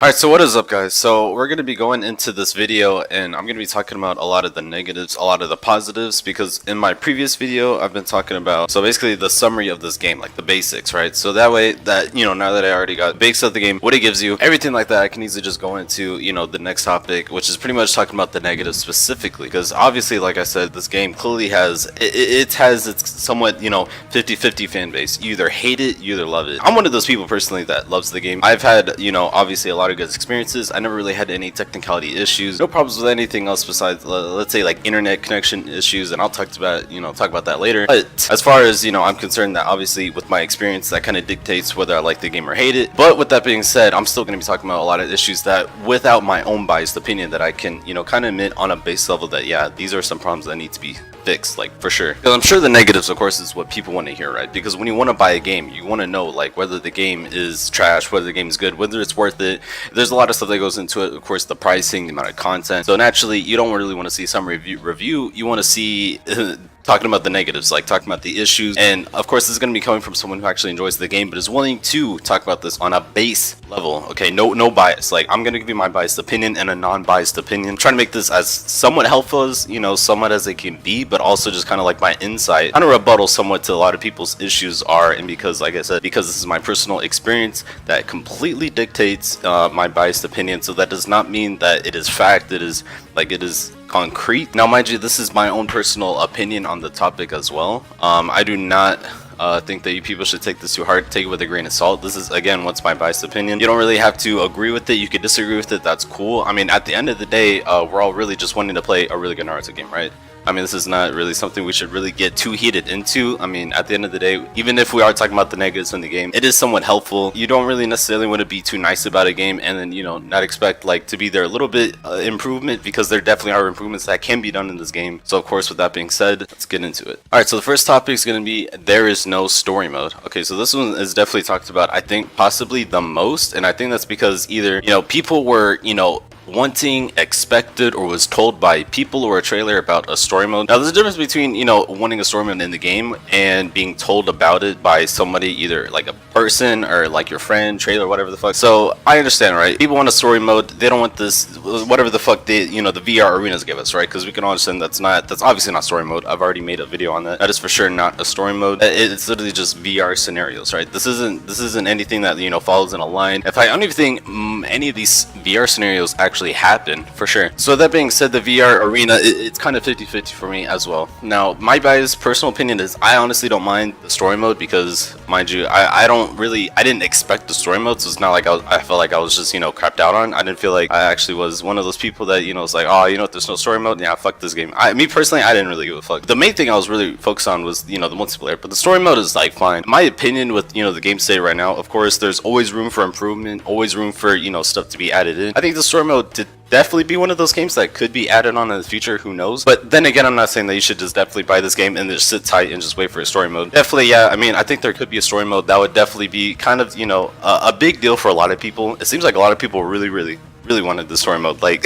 Alright, so what is up guys? So we're going to be going into this video and I'm going to be talking about a lot of the negatives, a lot of the positives, because in my previous video I've been talking about, so basically the summary of this game, like the basics, right? So that way that, now that I already got the basics of the game, what it gives you, everything like that, I can easily just go into, the next topic, which is pretty much talking about the negatives specifically, because obviously, like I said, this game clearly has, it has its somewhat, 50-50 fan base. You either hate it, you either love it. I'm one of those people personally that loves the game. I've had, obviously a lot of good experiences. I never really had any technicality issues, no problems with anything else besides let's say like internet connection issues, and I'll talk about that later. But as far as I'm concerned, that obviously with my experience that kind of dictates whether I like the game or hate it. But with that being said, I'm still going to be talking about a lot of issues that without my own biased opinion that I can kind of admit on a base level that yeah, these are some problems that need to be fixed, like for sure. Because I'm sure the negatives, of course, is what people want to hear, right? Because when you want to buy a game, you want to know like whether the game is trash, whether the game is good, whether it's worth it. There's a lot of stuff that goes into it, of course, the pricing, the amount of content. So naturally, you don't really want to see some review. You want to see talking about the negatives, like talking about the issues. And of course, this is going to be coming from someone who actually enjoys the game but is willing to talk about this on a base level. Okay, no bias. Like, I'm going to give you my biased opinion and a non-biased opinion. I'm trying to make this as somewhat helpful as somewhat as it can be, but also just kind of like my insight, kind of rebuttal somewhat to a lot of people's issues are. And because, like I said, because this is my personal experience, that completely dictates my biased opinion. So that does not mean that it is fact. It is concrete. Now, mind you, this is my own personal opinion on the topic as well. I do not think that you people should take this too hard. Take it with a grain of salt. This is, again, what's my biased opinion. You don't really have to agree with it. You could disagree with it. That's cool. I mean, at the end of the day, we're all really just wanting to play a really good Naruto game, right? I mean, this is not really something we should really get too heated into. I mean, at the end of the day, even if we are talking about the negatives in the game, it is somewhat helpful. You don't really necessarily want to be too nice about a game and then, not expect like to be there a little bit improvement, because there definitely are improvements that can be done in this game. So of course, with that being said, let's get into it. All right, so the first topic is going to be there is no story mode. Okay, so this one is definitely talked about, I think, possibly the most, and I think that's because either, people were, wanting, expected, or was told by people or a trailer about a story mode. Now, there's a difference between wanting a story mode in the game and being told about it by somebody, either like a person or like your friend, trailer, whatever the fuck. So I understand, right? People want a story mode. They don't want this whatever the fuck they the VR arenas give us, right? Because we can all understand that's obviously not story mode. I've already made a video on that. That is for sure not a story mode. It's literally just VR scenarios, right? This isn't anything that follows in a line. If I don't even think any of these VR scenarios actually happen, for sure. So that being said, the VR arena, it's kind of 50-50 for me as well. Now, my biased personal opinion is I honestly don't mind the story mode, because mind you, I didn't expect the story mode, so it's not like I felt like I was just crapped out on. I didn't feel like I actually was one of those people that was like, oh, there's no story mode, yeah, fuck this game. Me personally, I didn't really give a fuck. The main thing I was really focused on was the multiplayer, but the story mode is like fine. My opinion with the game state right now, of course, there's always room for improvement, always room for stuff to be added in. I think the story mode did definitely be one of those games that could be added on in the future, who knows. But then again, I'm not saying that you should just definitely buy this game and just sit tight and just wait for a story mode. Definitely, yeah, I mean, I think there could be a story mode that would definitely be kind of a big deal for a lot of people. It seems like a lot of people really wanted the story mode. Like,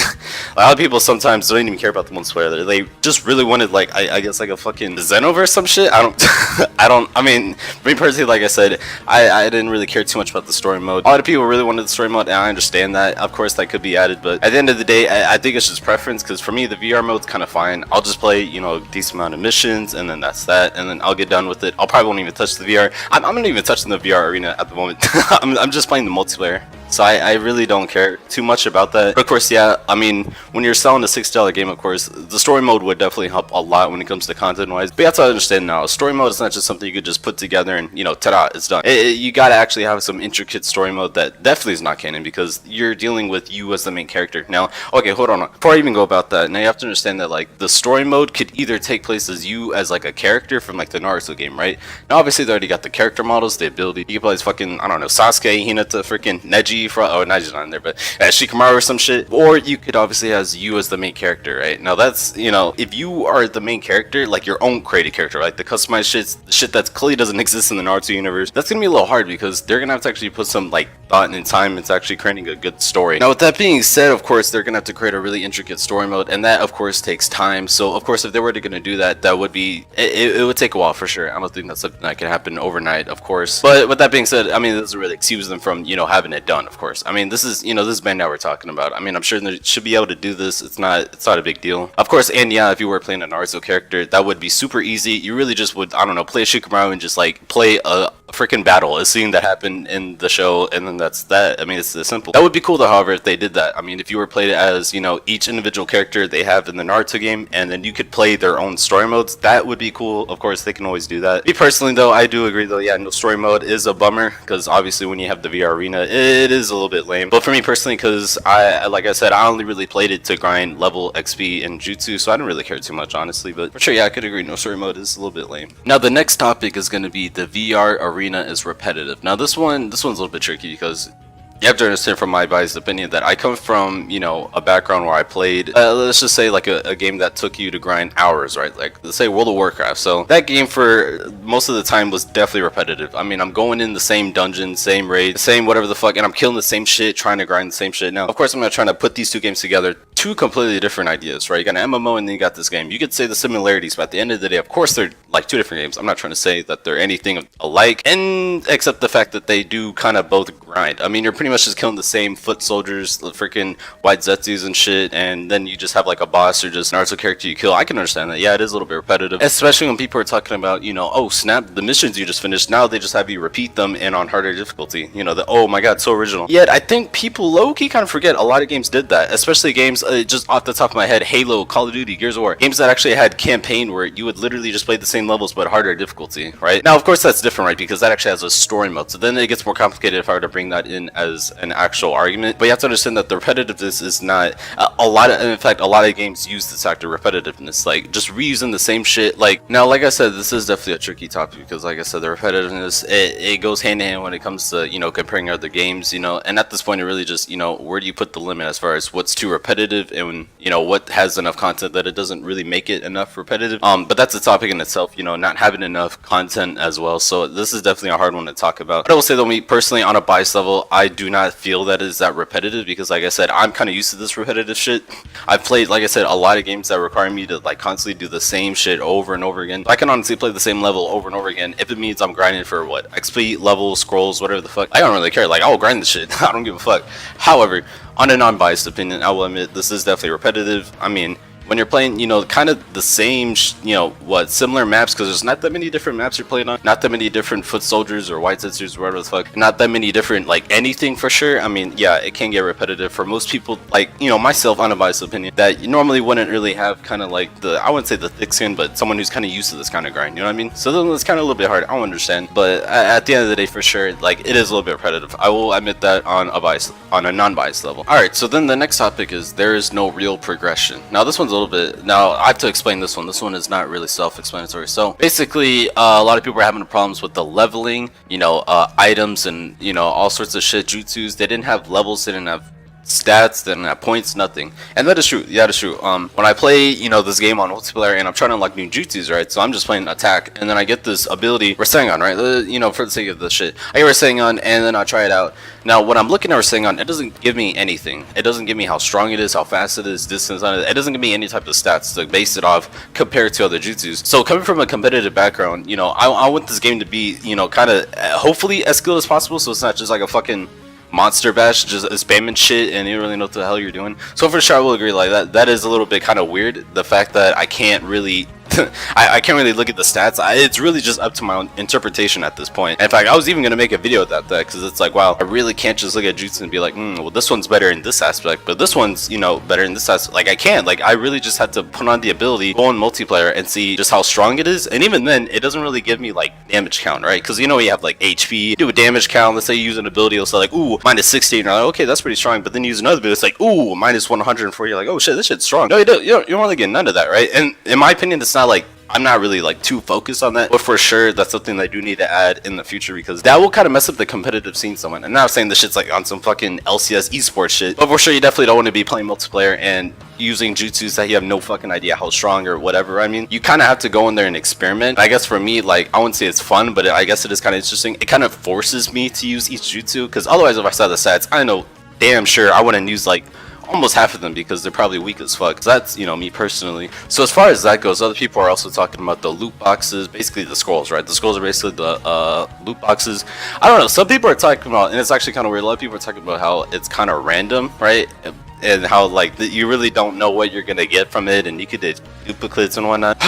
a lot of people sometimes don't even care about the multiplayer. They just really wanted, like, I guess like a fucking Xenoverse some shit. I mean, me personally, like I said, I didn't really care too much about the story mode. A lot of people really wanted the story mode, and I understand that. Of course, that could be added, but at the end of the day, I think it's just preference, because for me, the VR mode's kind of fine. I'll just play, a decent amount of missions, and then that's that, and then I'll get done with it. I'll probably won't even touch the VR. I'm not even touching the VR arena at the moment. I'm just playing the multiplayer. So I really don't care too much about that. But of course, yeah, I mean, when you're selling a $60 game, of course, the story mode would definitely help a lot when it comes to content-wise. But you have to understand now, story mode is not just something you could just put together and, ta-da, it's done. You gotta actually have some intricate story mode that definitely is not canon, because you're dealing with you as the main character. Now, okay, hold on. Before I even go about that, now you have to understand that, like, the story mode could either take place as you as, like, a character from, like, the Naruto game, right? Now, obviously, they already got the character models, the ability. You can play as fucking, I don't know, Sasuke, Hinata, freaking Neji. Oh, Neji's not in there, but Shikamaru Shikamaru or some shit, or you could obviously have you as the main character, right? Now that's, you know, if you are the main character, like your own created character, like the customized shit that clearly doesn't exist in the Naruto universe, that's gonna be a little hard because they're gonna have to actually put some like thought and time into actually creating a good story. Now with that being said, of course they're gonna have to create a really intricate story mode, and that of course takes time. So of course if they were gonna do that, that would be it would take a while for sure. I don't think that's something that can happen overnight, of course. But with that being said, I mean, this doesn't really excuse them from, you know, having it done, of course. I mean, this is, you know, this band that we're talking about. I mean, I'm sure they should be able to do this. It's not a big deal, of course. And yeah, if you were playing a Naruto character, that would be super easy. You really just would, I don't know, play Shikamaru and just like play a freaking battle, a scene that happened in the show, and then that's that. I mean, it's this simple. That would be cool though, however, if they did that. I mean, if you were played as, you know, each individual character they have in the Naruto game, and then you could play their own story modes, that would be cool. Of course, they can always do that. Me personally though, I do agree though, yeah, no story mode is a bummer, because obviously when you have the VR arena, it is a little bit lame. But for me personally, because like I said, I only really played it to grind level XP and jutsu, so I don't really care too much, honestly. But for sure, yeah, I could agree, no story mode is a little bit lame. Now the next topic is going to be the VR arena is repetitive. Now this one's a little bit tricky because you have to understand from my biased opinion that I come from, you know, a background where I played, let's just say like a game that took you to grind hours, right? Like let's say World of Warcraft. So that game for most of the time was definitely repetitive. I mean, I'm going in the same dungeon, same raid, same whatever the fuck, and I'm killing the same shit, trying to grind the same shit. Now, of course, I'm not trying to put these two games together. Two completely different ideas, right? You got an MMO and then you got this game. You could say the similarities, but at the end of the day, of course, they're like two different games. I'm not trying to say that they're anything alike, and except the fact that they do kind of both grind. I mean, you're pretty much just killing the same foot soldiers, the freaking white Zetsus and shit, and then you just have like a boss or just Naruto character you kill. I can understand that. Yeah, it is a little bit repetitive, especially when people are talking about, you know, oh snap, the missions you just finished, now they just have you repeat them and on harder difficulty. You know, the oh my god, so original. Yet I think people low-key kind of forget a lot of games did that, especially games just off the top of my head, Halo, Call of Duty, Gears of War, games that actually had campaign where you would literally just play the same levels but harder difficulty, right? Now of course that's different, right, because that actually has a story mode, so then it gets more complicated if I were to bring that in as an actual argument. But you have to understand that the repetitiveness is not in fact a lot of games use this factor repetitiveness, like just reusing the same shit. Like now, like I said, this is definitely a tricky topic because like I said, the repetitiveness, it goes hand in hand when it comes to, you know, comparing other games, you know, and at this point it really just, you know, where do you put the limit as far as what's too repetitive and, you know, what has enough content that it doesn't really make it enough repetitive. But that's a topic in itself, you know, not having enough content as well. So this is definitely a hard one to talk about. But I will say though, me personally, on a bias level, I do not feel that is that repetitive because like I said, I'm kind of used to this repetitive shit. I've played, like I said, a lot of games that require me to like constantly do the same shit over and over again. I can honestly play the same level over and over again if it means I'm grinding for what, XP, levels, scrolls, whatever the fuck. I don't really care. Like I'll grind the shit. I don't give a fuck. However, on a non-biased opinion, I will admit this is definitely repetitive. I mean, when you're playing, you know, kind of the same, you know, similar maps, because there's not that many different maps you're playing on, not that many different foot soldiers or white Zetsus or whatever the fuck, not that many different, like, anything for sure. I mean, yeah, it can get repetitive for most people, like, you know, myself, unbiased opinion, that you normally wouldn't really have kind of like the, I wouldn't say the thick skin, but someone who's kind of used to this kind of grind, you know what I mean? So then it's kind of a little bit hard, I don't understand, but at the end of the day, for sure, like, it is a little bit repetitive. I will admit that on a non-biased level. Alright, so then the next topic is there is no real progression. Now, this one's a little bit, now, I have to explain this one. This one is not really self-explanatory. So basically, a lot of people are having problems with the leveling, you know, items and, you know, all sorts of shit, jutsus. They didn't have levels, they didn't have stats, they didn't have points, nothing. And that is true. Yeah, that is true. When I play, you know, this game on multiplayer and I'm trying to unlock new jutsus, right? So I'm just playing attack and then I get this ability, Rasengan, right? You know, for the sake of the shit. I get Rasengan and then I try it out. Now, when I'm looking at Rasengan, it doesn't give me anything. It doesn't give me how strong it is, how fast it is, distance on it. It doesn't give me any type of stats to base it off compared to other jutsus. So coming from a competitive background, you know, I want this game to be, you know, kind of hopefully as skilled as possible. So it's not just like a fucking monster bash, just spamming shit and you don't really know what the hell you're doing. So for sure I will agree, like that is a little bit kind of weird, the fact that I can't really I can't really look at the stats. It's really just up to my own interpretation at this point. In fact, I was even going to make a video about that because it's like, wow, I really can't just look at jutsu and be like, well, this one's better in this aspect, but this one's, you know, better in this aspect. Like, I can't. Like, I really just had to put on the ability, go on multiplayer, and see just how strong it is. And even then, it doesn't really give me, like, damage count, right? Because, you know, you have, like, HP, do a damage count. Let's say you use an ability, it'll say, like, ooh, minus 60, and you're like, okay, that's pretty strong. But then you use another ability, it's like, ooh, minus 140. You're like, oh, shit, this shit's strong. No, you don't really get none of that, right? And in my opinion, it's not, like, I'm not really like too focused on that, but for sure that's something that I do need to add in the future, because that will kind of mess up the competitive scene somewhat. And not saying this shit's like on some fucking LCS esports shit, but for sure you definitely don't want to be playing multiplayer and using jutsus that you have no fucking idea how strong or whatever. I mean, you kind of have to go in there and experiment. I guess for me, like, I wouldn't say it's fun, but I guess it is kind of interesting. It kind of forces me to use each jutsu, because otherwise if I saw the stats, I know damn sure I wouldn't use like almost half of them, because they're probably weak as fuck. So that's, you know, me personally. So as far as that goes, other people are also talking about the loot boxes, basically the scrolls, right? The scrolls are basically the loot boxes. I don't know, some people are talking about, and it's actually kind of weird, a lot of people are talking about how it's kind of random, right? And how like you really don't know what you're gonna get from it, and you could do duplicates and whatnot.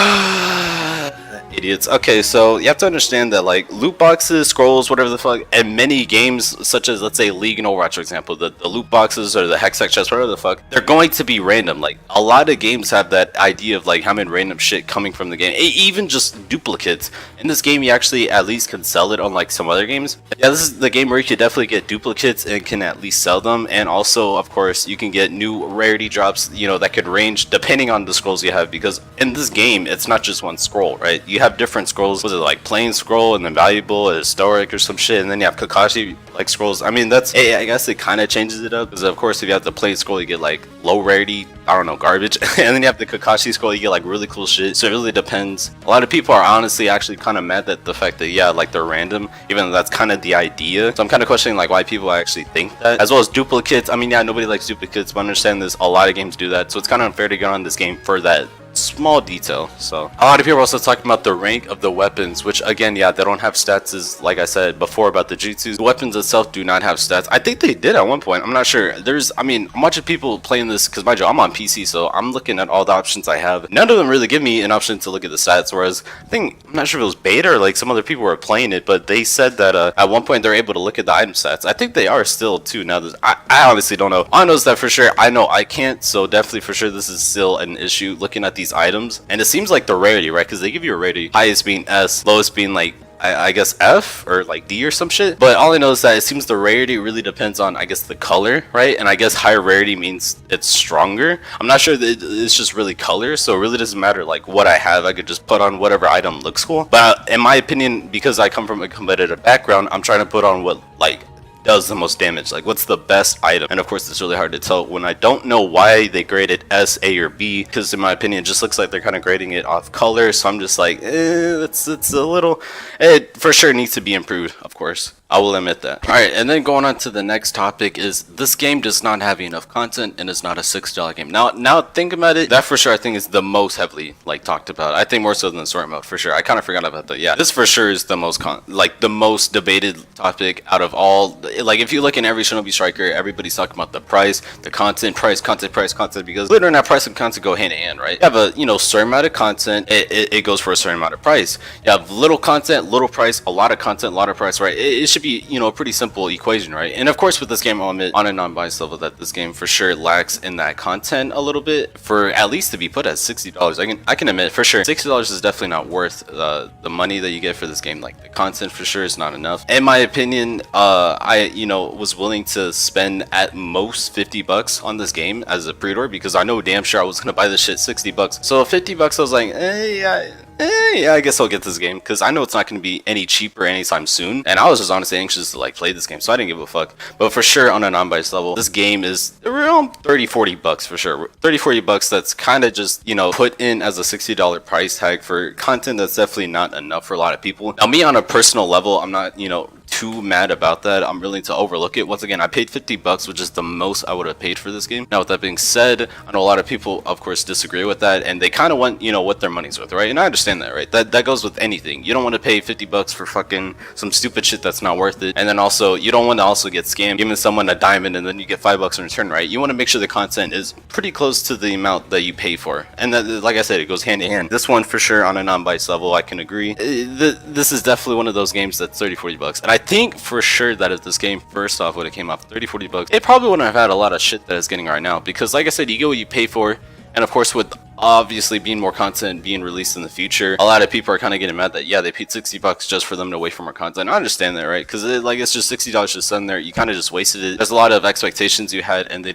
Idiots. Okay, so you have to understand that like loot boxes, scrolls, whatever the fuck, and many games such as, let's say, League and Overwatch, for example, the loot boxes or the hextech chests, whatever the fuck, they're going to be random. Like a lot of games have that idea of like having random shit coming from the game, even just duplicates. In this game, you actually at least can sell it, unlike some other games. Yeah, this is the game where you could definitely get duplicates and can at least sell them, and also, of course, you can get new rarity drops, you know, that could range depending on the scrolls you have, because in this game, it's not just one scroll, right? You have different scrolls. Was it like plain scroll and then valuable, historic, or some shit, and then you have Kakashi like scrolls. I mean, that's, I guess it kind of changes it up, because of course if you have the plain scroll you get like low rarity, I don't know, garbage, and then you have the Kakashi scroll, you get like really cool shit. So it really depends. A lot of people are honestly actually kind of mad at the fact that, yeah, like they're random, even though that's kind of the idea. So I'm kind of questioning like why people actually think that, as well as duplicates. I mean, yeah, nobody likes duplicates, but I understand this, a lot of games do that, so it's kind of unfair to get on this game for that small detail. So a lot of people are also talking about the rank of the weapons, which again, yeah, they don't have stats, as like I said before about the jutsus. The weapons itself do not have stats. I think they did at one point, I'm not sure. I mean, I'm watching people playing this, because mind you, I'm on PC, so I'm looking at all the options I have. None of them really give me an option to look at the stats, whereas I think, I'm not sure if it was beta or like some other people were playing it, but they said that at one point they're able to look at the item stats. I think they are still too now. I honestly don't know. All I know is that for sure, I know I can't, so definitely for sure this is still an issue looking at these items. And it seems like the rarity, right? Because they give you a rarity, highest being S, lowest being like I guess F or like D or some shit. But all I know is that it seems the rarity really depends on, I guess, the color, right? And I guess higher rarity means it's stronger. I'm not sure that it's just really color, so it really doesn't matter like what I have. I could just put on whatever item looks cool. But in my opinion, because I come from a competitive background, I'm trying to put on what like does the most damage, like what's the best item. And of course it's really hard to tell when I don't know why they graded S, A, or B, because in my opinion it just looks like they're kind of grading it off color. So I'm just like, it's a little, it for sure needs to be improved, of course, I will admit that. Alright, and then going on to the next topic is this game does not have enough content and is not a $6 game. Now think about it, that for sure I think is the most heavily like talked about. I think more so than the story mode, for sure. I kind of forgot about that. Yeah, this for sure is the most the most debated topic out of all. Like if you look in every Shinobi Striker, everybody's talking about the price, the content, price, content, price, content, because believe it or not, price and content go hand in hand, right? You have a, you know, certain amount of content, it goes for a certain amount of price. You have little content, little price, a lot of content, a lot of price, right? It should be, you know, a pretty simple equation, right? And of course with this game, I'll admit on a non-biased level that this game for sure lacks in that content a little bit, for at least to be put at $60. I can admit for sure $60 is definitely not worth the money that you get for this game. Like the content for sure is not enough, in my opinion. I, you know, was willing to spend at most $50 on this game as a pre-order, because I know damn sure I was gonna buy this shit $60. So $50, I was like, yeah, I guess I'll get this game, because I know it's not going to be any cheaper anytime soon, and I was just honestly anxious to like play this game, so I didn't give a fuck. But for sure on a non-biased level, this game is around $30-40 for sure. $30-40, that's kind of just, you know, put in as a $60 price tag for content that's definitely not enough for a lot of people. Now me on a personal level, I'm not, you know, too mad about that. I'm willing to overlook it. Once again, I paid $50, which is the most I would have paid for this game. Now with that being said, I know a lot of people of course disagree with that, and they kind of want, you know, what their money's worth, right? And I understand that, right? That goes with anything. You don't want to pay $50 for fucking some stupid shit that's not worth it. And then also you don't want to also get scammed, giving someone a diamond and then you get $5 in return, right? You want to make sure the content is pretty close to the amount that you pay for, and that, like I said, it goes hand in hand. This one for sure on a non-biased level, I can agree. This is definitely one of those games that's $30-40, and I think for sure that if this game first off would have came off $30-40, it probably wouldn't have had a lot of shit that it's getting right now, because like I said, you get what you pay for. And of course with obviously being more content being released in the future, a lot of people are kind of getting mad that, yeah, they paid $60 just for them to wait for more content. I understand that, right? Because it's just $60 just sitting there, you kind of just wasted it. There's a lot of expectations you had and they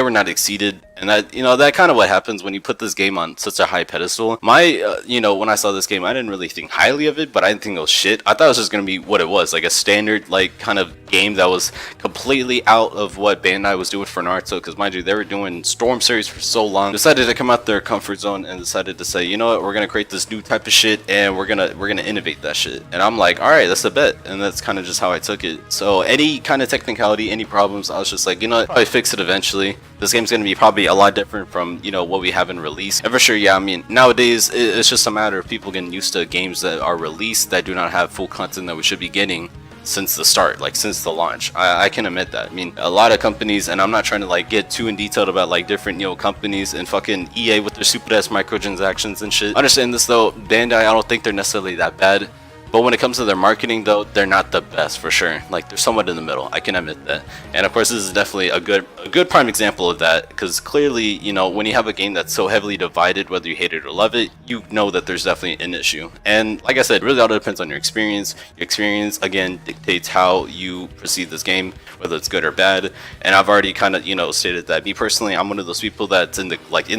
were not exceeded, And that, that kind of what happens when you put this game on such a high pedestal. When I saw this game, I didn't really think highly of it, but I didn't think it was shit. I thought it was just gonna be what it was, like a standard, like kind of game that was completely out of what Bandai was doing for Naruto. Because mind you, they were doing Storm series for so long, decided to come out their comfort zone and decided to say, you know what, we're gonna create this new type of shit and we're gonna innovate that shit. And I'm like, all right, that's a bet. And that's kind of just how I took it. So any kind of technicality, any problems, I was just like, probably fix it eventually. This game's gonna be probably a lot different from what we have in release. And for sure, yeah, I mean, nowadays it's just a matter of people getting used to games that are released that do not have full content that we should be getting since the start, like since the launch. I can admit that. I mean, a lot of companies, and I'm not trying to like get too in detail about like different companies and fucking EA with their stupid ass microtransactions and shit. Understand this though, Bandai, I don't think they're necessarily that bad. But when it comes to their marketing though, they're not the best for sure. Like they're somewhat in the middle. I can admit that. And of course this is definitely a good prime example of that, because clearly, when you have a game that's so heavily divided, whether you hate it or love it, you know that there's definitely an issue. And like I said, really all depends on your experience. Your experience again dictates how you perceive this game, whether it's good or bad. And I've already kind of stated that me personally, I'm one of those people that's in the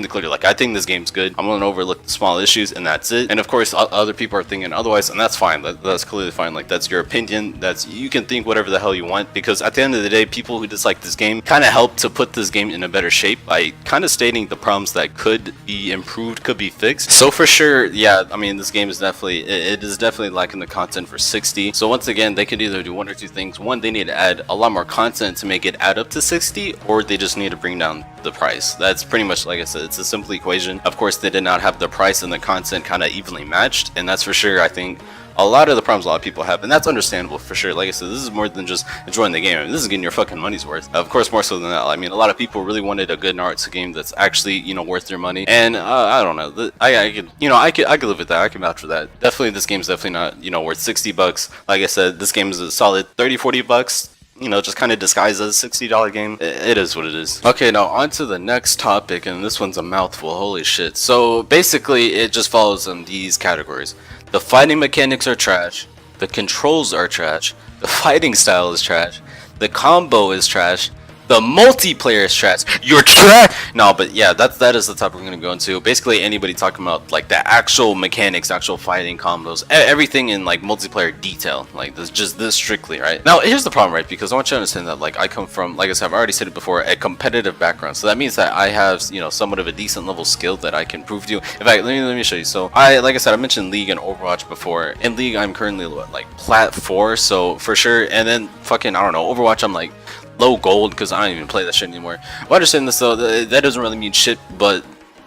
clear. Like I think this game's good. I'm gonna overlook the small issues and that's it. And of course other people are thinking otherwise, and that's fine. That's clearly fine. Like that's your opinion. You can think whatever the hell you want, because at the end of the day, people who dislike this game kind of help to put this game in a better shape by kind of stating the problems that could be improved, could be fixed. So for sure, yeah, I mean this game is definitely lacking the content for 60. So once again, they could either do one or two things. One, they need to add a lot more content to make it add up to 60, or they just need to bring down the price. That's pretty much, like I said, it's a simple equation. Of course, they did not have the price and the content kind of evenly matched, and that's for sure, I think, a lot of the problems a lot of people have, and that's understandable for sure. Like I said, this is more than just enjoying the game. I mean, this is getting your fucking money's worth. Of course, more so than that. I mean, a lot of people really wanted a good Naruto game that's actually, worth their money. And I don't know. I could live with that. I can vouch for that. Definitely, this game's definitely not, worth 60 bucks. Like I said, this game is a solid 30-40 bucks. Just kind of disguised as a $60 game. It is what it is. Okay, now on to the next topic, and this one's a mouthful. Holy shit. So basically, it just follows these categories. The fighting mechanics are trash. The controls are trash. The fighting style is trash. The combo is trash. The multiplayer is trash. You're trash. No, but yeah, that is the topic we're gonna go into. Basically, anybody talking about like the actual mechanics, actual fighting combos, everything in like multiplayer detail, like this strictly, right? Now, here's the problem, right? Because I want you to understand that like I come from, like I said, I've already said it before, a competitive background. So that means that I have somewhat of a decent level skill that I can prove to you. In fact, let me show you. So like I said, I mentioned League and Overwatch before. In League, I'm currently like plat 4, so for sure. And then fucking I don't know, Overwatch, I'm like low gold, because I don't even play that shit anymore. Well, understand this though, that doesn't really mean shit, but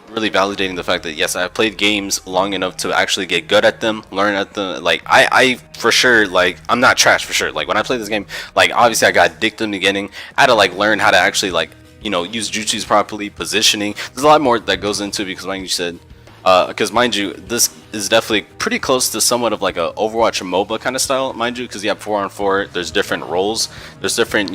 really validating the fact that yes, I've played games long enough to actually get good at them, learn at them. Like I for sure, like I'm not trash for sure. Like when I play this game, like obviously I got addicted in the beginning. I had to like learn how to actually like use jutsus properly, positioning. There's a lot more that goes into it, because like you said, because mind you, this is definitely pretty close to somewhat of like a Overwatch MOBA kind of style, mind you, because you have 4-on-4, there's different roles, there's different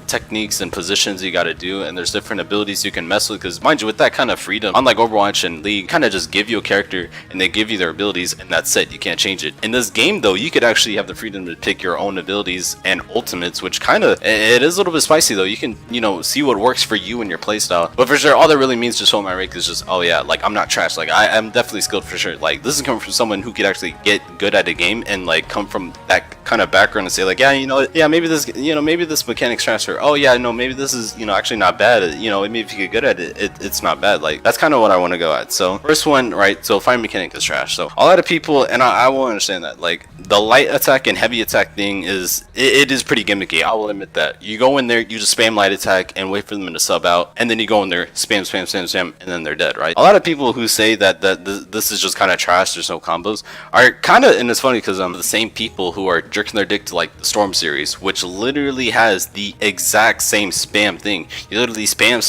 techniques and positions you got to do, and there's different abilities you can mess with. Because mind you, with that kind of freedom, unlike Overwatch and League, kind of just give you a character and they give you their abilities and that's it, you can't change it. In this game though, you could actually have the freedom to pick your own abilities and ultimates, which kind of, it is a little bit spicy though. You can see what works for you and your playstyle. But for sure, all that really means, just hold my rank, is just, oh yeah, like I'm not trash, like I'm definitely skilled for sure. Like this is coming from someone who could actually get good at a game and like come from that kind of background and say like, yeah, maybe this mechanic's trash, or oh yeah, no, maybe this is actually not bad. Maybe if you get good at it, it's not bad. Like that's kind of what I want to go at. So first one, right? So fighting mechanic is trash. So a lot of people, and I will understand that, like the light attack and heavy attack thing is pretty gimmicky. I will admit that. You go in there, you just spam light attack and wait for them to sub out, and then you go in there, spam, and then they're dead, right? A lot of people who say that this is just kind of trash, there's no combos, are kind of, and it's funny because the same people who are jerking their dick to like the Storm series, which literally has the exact same spam thing. You literally spam,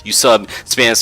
you sub, spam,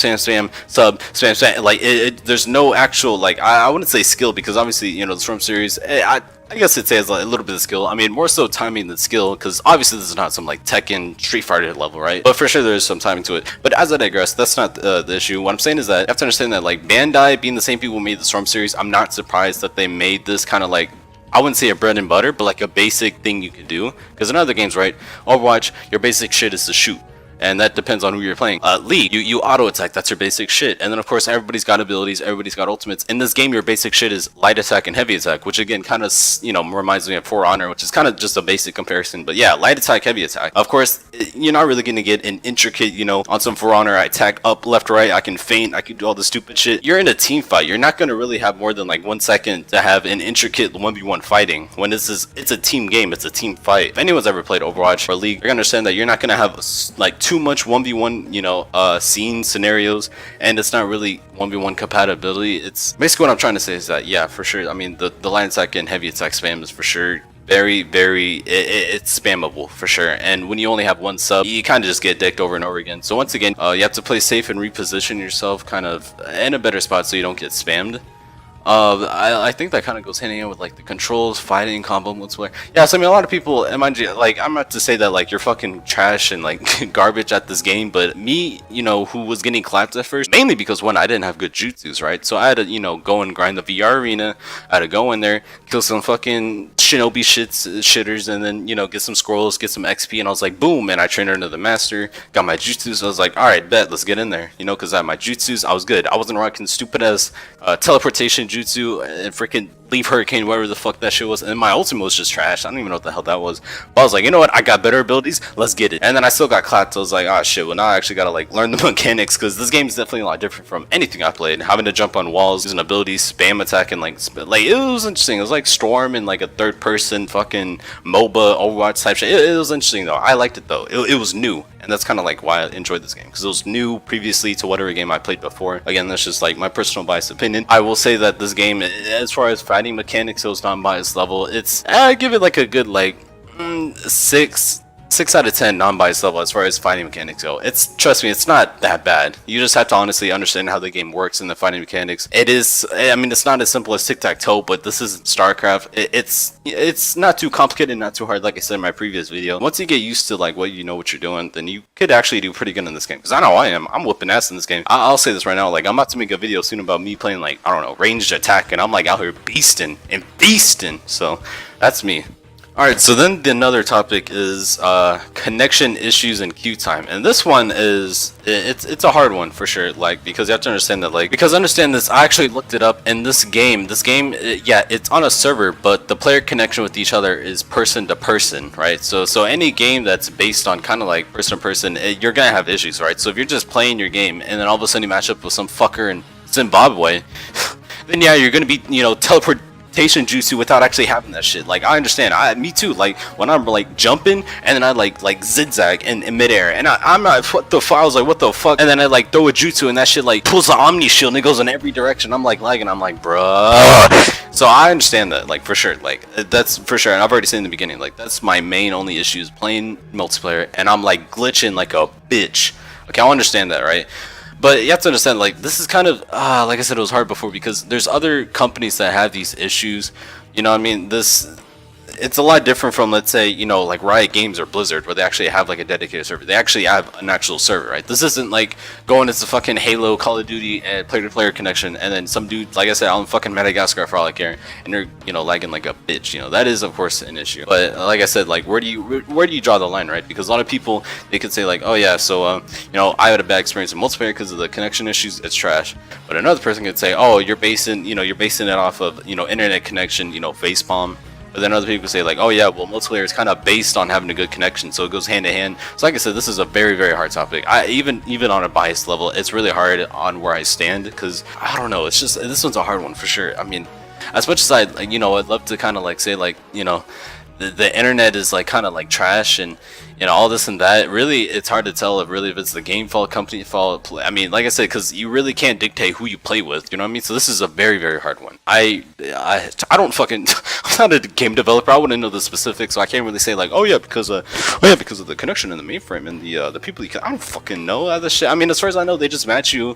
sub, spam. Like there's no actual, like I wouldn't say skill, because obviously the Storm series, I guess it says like a little bit of skill. I mean, more so timing than skill, because obviously this is not some like Tekken Street Fighter level, right? But for sure there is some timing to it. But as I digress, that's not the issue. What I'm saying is that you have to understand that like Bandai, being the same people who made the Storm series, I'm not surprised that they made this kind of like, I wouldn't say a bread and butter, but like a basic thing you can do. Because in other games, right, Overwatch, your basic shit is to shoot. and that depends on who you're playing. League, you auto attack, that's your basic shit, and then of course everybody's got abilities, everybody's got ultimates. In this game, your basic shit is light attack and heavy attack, which again kind of, you know, reminds me of For Honor, which is kind of just a basic comparison. But yeah, light attack, heavy attack. Of course, you're not really gonna get an intricate, you know, on some For Honor, I attack up, left, right, I can feint, I can do all this stupid shit. You're in a team fight. You're not gonna really have more than like 1 second to have an intricate 1v1 fighting. When it's a team game, it's a team fight. If anyone's ever played Overwatch or League, you're gonna understand that you're not gonna have like too much 1v1, you know, scene scenarios, and it's not really 1v1 compatibility. It's basically what I'm trying to say is that, yeah, for sure. I mean, the light attack and heavy attack spam is for sure very it's spammable for sure, and when you only have one sub, you kind of just get decked over and over again. So once again, you have to play safe and reposition yourself kind of in a better spot so you don't get spammed. I think that kind of goes hand in hand with like the controls, fighting, combo multiplayer. Yeah, so I mean, a lot of people, and mind you, like, I'm not to say that like you're fucking trash and like garbage at this game, but me, you know, who was getting clapped at first, mainly because one, I didn't have good jutsus, right? So I had to, you know, go and grind the VR arena. I had to go in there, kill some fucking Shinobi shitters, and then, you know, get some scrolls, get some XP, and I was like, boom, and I trained her into the master, got my jutsus. I was like, all right, bet, let's get in there, you know, because I had my jutsus. I was good. I wasn't rocking stupid ass teleportation jutsu and freaking leave hurricane, whatever the fuck that shit was, and my ultimate was just trash. I don't even know what the hell that was, but I was like, you know what, I got better abilities, let's get it. And then I still got clapped. So I was like, oh shit, well now I actually gotta like learn the mechanics, because this game is definitely a lot different from anything I played. Having to jump on walls, using abilities, spam attack, and like it was interesting. It was like Storm and like a third person fucking MOBA Overwatch type shit. It was interesting though. I liked it though. It was new, and that's kind of like why I enjoyed this game, because it was new previously to whatever game I played before. Again, that's just like my personal biased opinion. I will say that this game, as far as fighting mechanics, it was non-biased level. It's, I give it like a good like 6 out of 10 non-biased level as far as fighting mechanics go. It's, trust me, it's not that bad. You just have to honestly understand how the game works in the fighting mechanics. It is, I mean, it's not as simple as tic-tac-toe, but this is StarCraft. It's not too complicated, not too hard, like I said in my previous video. Once you get used to like what you know what you're doing, then you could actually do pretty good in this game. Because I know I am. I'm whooping ass in this game. I'll say this right now, like I'm about to make a video soon about me playing like, I don't know, ranged attack, and I'm like out here beasting and beasting. So that's me. Alright, so then another topic is connection issues and queue time, and this one is, it's a hard one for sure, like, because you have to understand that, like, because understand this, I actually looked it up, in this game, yeah, it's on a server, but the player connection with each other is person to person, right? So any game that's based on kind of like person to person, you're gonna have issues, right? So if you're just playing your game, and then all of a sudden you match up with some fucker in Zimbabwe, then yeah, you're gonna be, you know, teleportation jutsu without actually having that shit. Like, I understand, me too, like when I'm like jumping and then I like zigzag in midair, and I'm not, what the fuck, I was like, what the fuck, and then I like throw a jutsu and that shit like pulls the omni shield and it goes in every direction. I'm like lagging. I'm like, bruh. So I understand that, like, for sure, like that's for sure, and I've already said in the beginning, like that's my main only issue is playing multiplayer, and I'm like glitching like a bitch. Okay, I understand that, right? But you have to understand, like, this is kind of, like I said, it was hard before, because there's other companies that have these issues, you know what I mean? It's a lot different from, let's say, you know, like Riot Games or Blizzard, where they actually have like a dedicated server. They actually have an actual server, right? This isn't like going into fucking Halo, Call of Duty, and player-to-player connection, and then some dude, like I said, out in fucking Madagascar for all I care, and they're, you know, lagging like a bitch. You know, that is of course an issue. But like I said, like where do you draw the line, right? Because a lot of people, they could say like, oh yeah, so you know, I had a bad experience in multiplayer because of the connection issues. It's trash. But another person could say, oh, you're basing it off of, you know, internet connection, you know, facepalm. But then other people say like, oh yeah, well multiplayer is kind of based on having a good connection, so it goes hand in hand. So like I said, this is a very hard topic. Even on a biased level, it's really hard on where I stand, because I don't know, it's just, this one's a hard one for sure. I mean, as much as I'd love to kind of like say like, you know, the internet is like kind of like trash and, you know, all this and that, really it's hard to tell if it's the game fault, company fault. I mean, like I said, because you really can't dictate who you play with, you know what I mean? So this is a very hard one. I don't fucking I'm not a game developer, I wouldn't know the specifics, so I can't really say like, oh yeah, because of the connection in the mainframe and the people I don't fucking know how this shit. I mean, as far as I know, they just match you,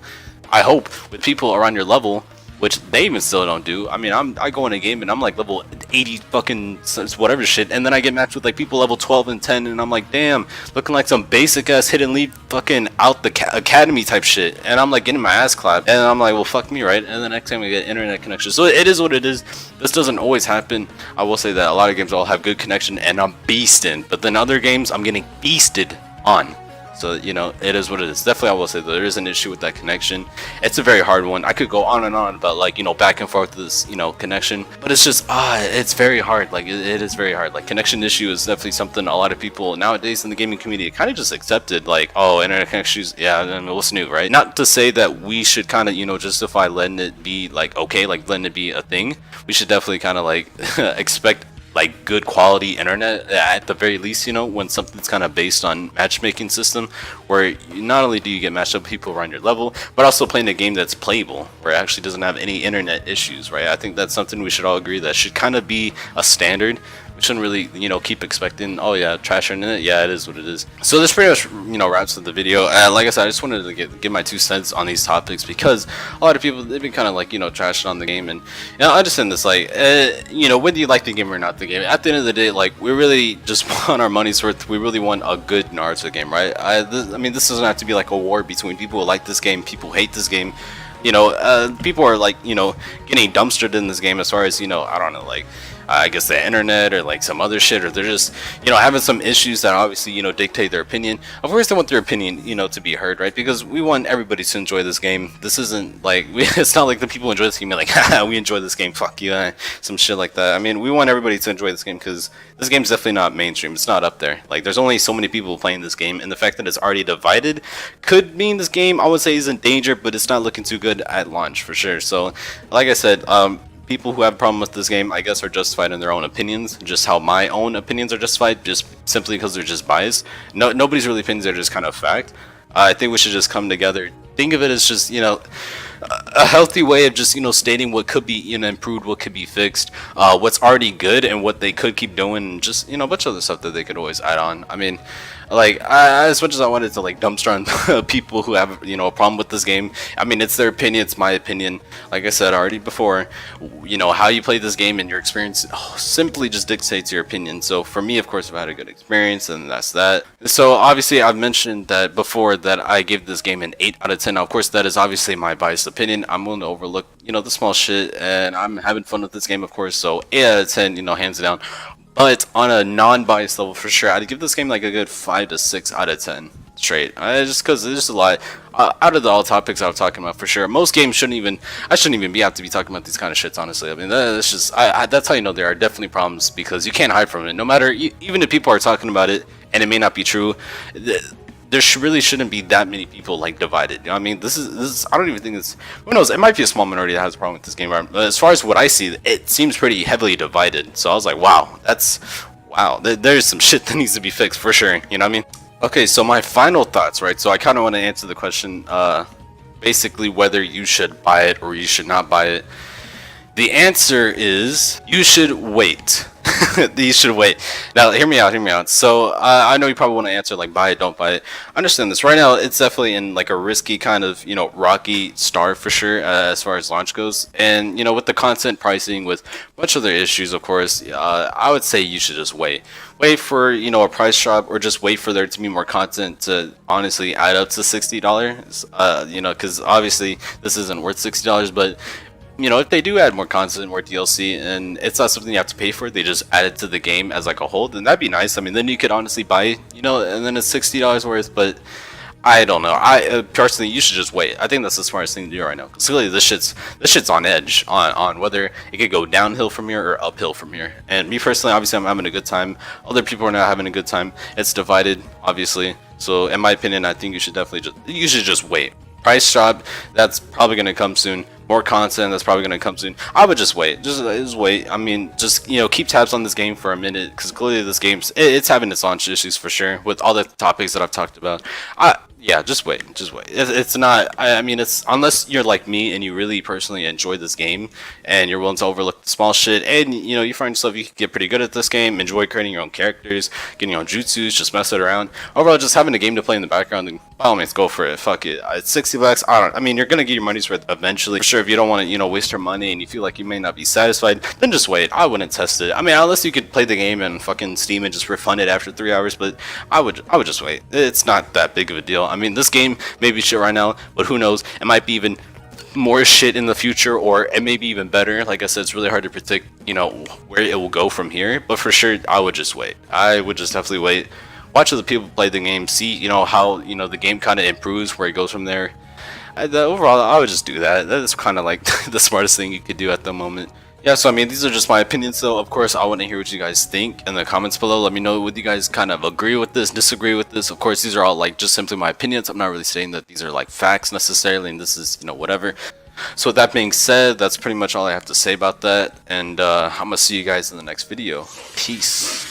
I hope, with people around your level, which they even still don't do. I mean, I go in a game and I'm like level 80 fucking whatever shit, and then I get matched with like people level 12 and 10, and I'm like, damn, looking like some basic ass hidden lead fucking out the academy type shit, and I'm like getting my ass clapped, and I'm like, well fuck me, right? And the next time we get internet connection, so it is what it is. This doesn't always happen. I will say that a lot of games all have good connection and I'm beasting, but then other games I'm getting beasted on. So, you know, it is what it is. Definitely, I will say that there is an issue with that connection. It's a very hard one. I could go on and on about, like, you know, back and forth this, you know, connection, but it's just, it's very hard. Like, it is very hard. Like, connection issue is definitely something a lot of people nowadays in the gaming community kind of just accepted. Like, oh, internet connection issues, yeah, then what's new, right? Not to say that we should kind of, you know, justify letting it be, like, okay, like, letting it be a thing. We should definitely kind of, like, expect like good quality internet at the very least, you know, when something's kind of based on matchmaking system where not only do you get matched up with people around your level, but also playing a game that's playable where it actually doesn't have any internet issues, right? I think that's something we should all agree that should kind of be a standard. We shouldn't really, you know, keep expecting, oh yeah, trash internet, yeah, it is what it is. So this pretty much, you know, wraps up the video. Like I said, I just wanted to give my 2 cents on these topics because a lot of people, they've been kind of like, you know, trashing on the game. And, you know, I understand this, like, you know, whether you like the game or not the game, at the end of the day, like, we really just want our money's worth. We really want a good Naruto game, right? I mean, this doesn't have to be like a war between people who like this game, people who hate this game. You know, people are like, you know, getting dumpstered in this game as far as, you know, I don't know, like, I guess the internet or like some other shit, or they're just, you know, having some issues that obviously, you know, dictate their opinion. Of course they want their opinion, you know, to be heard, right? Because we want everybody to enjoy this game. This isn't like, it's not like the people who enjoy this game are like, haha, we enjoy this game, fuck you, some shit like that. I mean, we want everybody to enjoy this game because this game's definitely not mainstream. It's not up there. Like, there's only so many people playing this game, and the fact that it's already divided could mean this game, I would say, is in danger, but it's not looking too good at launch for sure. So, like I said, people who have a problem with this game, I guess, are justified in their own opinions, just how my own opinions are justified, just simply because they're just biased. Nobody's really opinions are just kind of fact. I think we should just come together. Think of it as just, you know, a healthy way of just, you know, stating what could be, you know, improved, what could be fixed, what's already good, and what they could keep doing, and just, you know, a bunch of other stuff that they could always add on. I mean, like, as much as I wanted to, like, dumpster on people who have, you know, a problem with this game, I mean, it's their opinion, it's my opinion. Like I said already before, you know, how you play this game and your experience simply just dictates your opinion. So for me, of course, I've had a good experience, and that's that. So obviously, I've mentioned that before that I gave this game an 8 out of 10. Now, of course, that is obviously my biased opinion. I'm willing to overlook, you know, the small shit, and I'm having fun with this game, of course. So 8 out of 10, you know, hands down. But on a non-biased level, for sure, I'd give this game like a good 5 to 6 out of 10 straight. Just because there's just a lot out of all topics I was talking about, for sure. Most games shouldn't even, I shouldn't even have to be talking about these kind of shits, honestly. I mean, that's just, that's how you know there are definitely problems, because you can't hide from it. No matter, even if people are talking about it and it may not be true, there really shouldn't be that many people like divided. You know what I mean? This is I don't even think it's, who knows, it might be a small minority that has a problem with this game, but as far as what I see, it seems pretty heavily divided. So I was like, wow, there's some shit that needs to be fixed for sure. You know what I mean? Okay, so my final thoughts, right? So I kind of want to answer the question, basically whether you should buy it or you should not buy it. The answer is you should wait. You should wait. Now, hear me out. So, I know you probably want to answer like buy it, don't buy it. Understand this. Right now, it's definitely in like a risky kind of, you know, rocky start for sure, as far as launch goes. And, you know, with the content pricing, with a bunch of other issues, of course, I would say you should just wait. Wait for, you know, a price drop, or just wait for there to be more content to honestly add up to $60. You know, because obviously this isn't worth $60, but you know, if they do add more content, more DLC, and it's not something you have to pay for, they just add it to the game as like a whole, then that'd be nice. I mean, then you could honestly buy it, you know, and then it's $60 worth, but I don't know. I personally, you should just wait. I think that's the smartest thing to do right now. Because clearly this shit's on edge on whether it could go downhill from here or uphill from here. And me personally, obviously, I'm having a good time. Other people are not having a good time. It's divided, obviously. So in my opinion, I think you should definitely just wait. Price drop, that's probably going to come soon. More content, that's probably going to come soon. I would just wait. Just wait. I mean, just, you know, keep tabs on this game for a minute, because clearly this game's, it's having its launch issues for sure with all the topics that I've talked about. Yeah, just wait. It's not, I mean, it's, unless you're like me and you really personally enjoy this game and you're willing to overlook the small shit, and, you know, you find yourself, you can get pretty good at this game, enjoy creating your own characters, getting your own jutsus, just mess it around. Overall, just having a game to play in the background, and by all means, go for it. Fuck it. It's $60. I mean, you're gonna get your money's worth eventually. For sure, if you don't want to, you know, waste your money and you feel like you may not be satisfied, then just wait. I wouldn't test it. I mean, unless you could play the game and fucking Steam and just refund it after 3 hours, but I would just wait. It's not that big of a deal. I mean, this game may be shit right now, but who knows? It might be even more shit in the future, or it may be even better. Like I said, it's really hard to predict, you know, where it will go from here, but for sure, I would just wait. I would just definitely wait. watch other people play the game, see, you know, how, you know, the game kind of improves, where it goes from there. Overall, I would just do that. That is kind of like the smartest thing you could do at the moment. Yeah, so I mean, these are just my opinions, though. Of course, I want to hear what you guys think in the comments below. Let me know, would you guys kind of agree with this, disagree with this? Of course, these are all like just simply my opinions. I'm not really saying that these are like facts necessarily, and this is, you know, whatever. So with that being said, that's pretty much all I have to say about that, and I'm gonna see you guys in the next video. Peace.